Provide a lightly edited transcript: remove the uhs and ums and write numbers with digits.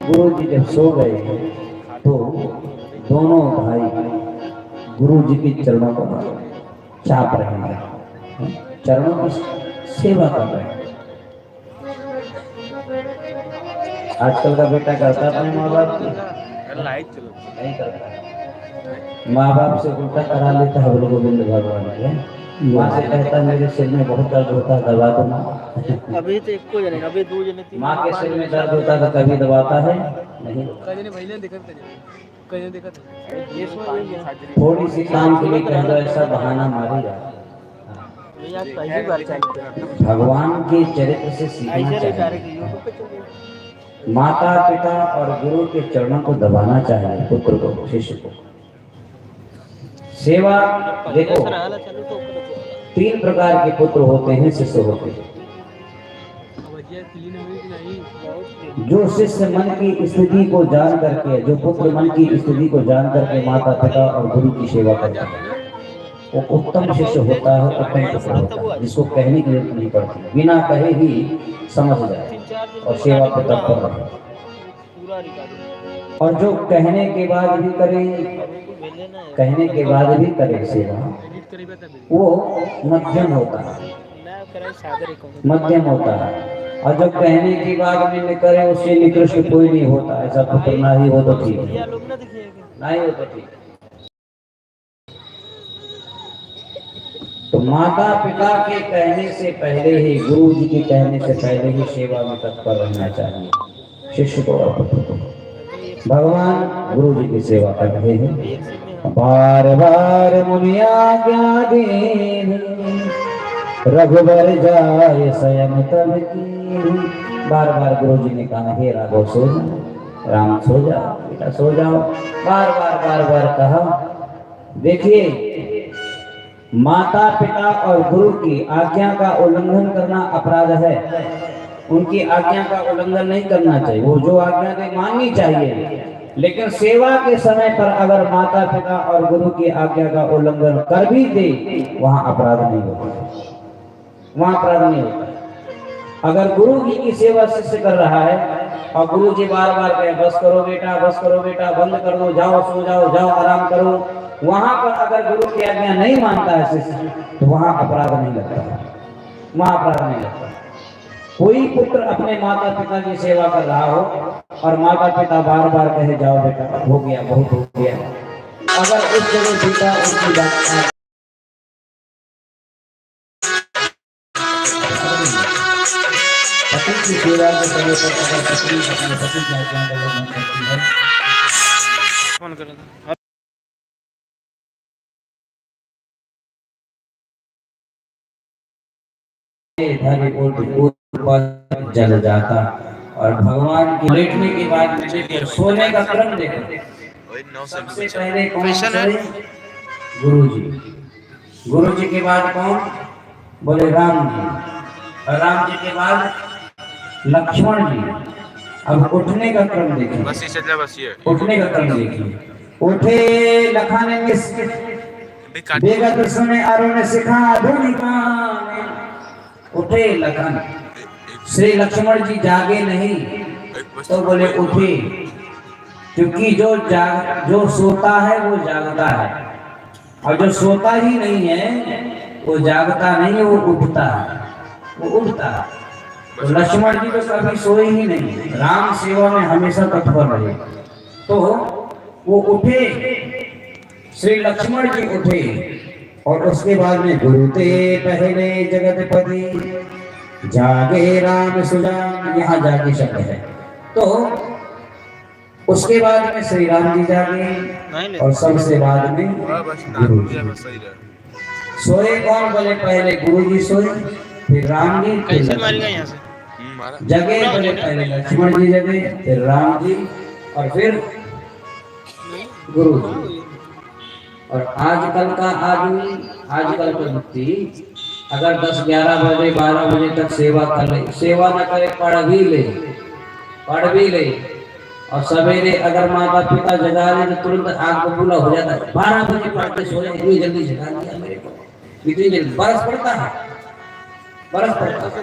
गुरु जी जब सो गए तो दोनों भाई गुरु जी के चरणों को चाप रहे हैं, चरणों की सेवा कर रहे हैं। आजकल का बेटा करता है माँ बाप की नहीं करता है, माँ बाप से उल्टा करा लेता है गुरु गोविंद भगवान के। माँ से कहता है मेरे सिर में बहुत दर्द होता है, दबा दो माँ। अभी तो एक को जने, अभी दो जने, माँ के सिर में दर्द होता है तो कभी दबाता है नहीं। थोड़ी सी काम के लिए कह दो ऐसा बहाना मारे जाता है। भगवान के चरित्र से सीखना चाहिए। माता पिता और गुरु के चरणों को दबाना चाहिए, पुत्र को, शिष्य को। सेवा देखो, 3 प्रकार के पुत्र होते हैं, शिष्य होते हैं। जो शिष्य मन की स्थिति को जान करके, जो पुत्र मन की स्थिति को जान करके माता पिता और गुरु की सेवा करता है, वो उत्तम शिष्य होता है, उत्तम पुत्र होता है, जिसको कहने की जरूरत नहीं पड़ती, बिना कहे ही समझ जाए और सेवा को तत्पर रहे। और जो कहने के बाद भी करे, कहने के बाद भी करे सेवा, वो मध्यम होता है, मध्यम होता है। और जो कहने के बाद भी न करे, उससे निकृष्ट कोई नहीं होता। ऐसा पुत्र ना ही हो तो ठीक है, ना ही हो तो ठीक है। तो माता पिता के कहने से पहले ही, गुरु जी के कहने से पहले ही सेवा में तत्पर रहना चाहिए शिष्य को और पुत्र को। भगवान गुरु जी की सेवा कर रहे हैं। बार बार मुनिया क्या दे रघुबर जाए स्वयं तब की। बार बार गुरु जी ने कहा, हे राघव सो जाओ, राम सो जाओ, बेटा सो जाओ। बार बार कहा। देखिए, माता पिता और गुरु की आज्ञा का उल्लंघन करना अपराध है। उनकी आज्ञा का उल्लंघन नहीं करना चाहिए, वो जो आज्ञा दे माननी चाहिए। लेकिन सेवा के समय पर अगर माता पिता और गुरु की आज्ञा का उल्लंघन कर भी दे, वहां अपराध नहीं होता, वहां अपराध नहीं होता। अगर गुरु जी की सेवा शिष्य कर रहा है और गुरु जी बार बार कहे बस करो बेटा, बस करो बेटा, बंद कर दो, जाओ सो जाओ, जाओ आराम करो, वहां पर अगर गुरु की आज्ञा नहीं मानता है शिष्य, तो वहां अपराध नहीं लगता, वहां अपराध नहीं लगता। कोई पुत्र अपने माता पिता की सेवा कर रहा हो और माता पिता बार बार कहे जाओ बेटा, हो गया, बहुत हो गया, अगर उस जगह पिता उनकी बात पति की सेवा के समय पर अगर पत्नी अपने पति की आज्ञा का उल्लंघन करती है, जल जाता। और भगवान के लेटने के बाद सोने का क्रम देखो, सबसे पहले कौन सोए? गुरु जी। गुरु जी के बाद कौन? बोले राम जी। और राम जी के बाद लक्ष्मण जी। अब उठने का क्रम देखिए, उठने का क्रम देखिए। उठे लखाने में बेगत सुने अरुण सिखा धुनिका। उठे लखन, श्री लक्ष्मण जी जागे नहीं तो बोले उठे, क्योंकि जो सोता है वो जागता है, और जो सोता ही नहीं है वो जागता नहीं, वो उठता है, वो उठता है। तो लक्ष्मण जी तो कभी सोए ही नहीं, राम सेवा में हमेशा तत्पर रहे। तो वो उठे, श्री लक्ष्मण जी उठे, और उसके बाद में गुरुते पहले जगतपति जागे राम सुजान, यहाँ जागे शब्द है। तो उसके बाद में श्री राम जी जागे, और सबसे बाद में गुरु जी सोए। कौन? बोले पहले गुरु जी सोए, फिर राम जी, फिर जगे। बोले पहले लक्ष्मण जी जगे, फिर राम जी, और फिर गुरु जी। और आजकल का आदमी, आजकल का व्यक्ति अगर 10-11 बजे 12 बजे तक सेवा कर ले, सेवा न करे, पढ़ भी ले, और सवेरे अगर माता पिता जगा ले तो तुरंत आग बबूला हो जाता है। 12 बजे पढ़ते सोए, इतनी जल्दी जगा दिया मेरे को, इतनी जल्दी बरस पड़ता है, बरस पड़ता है।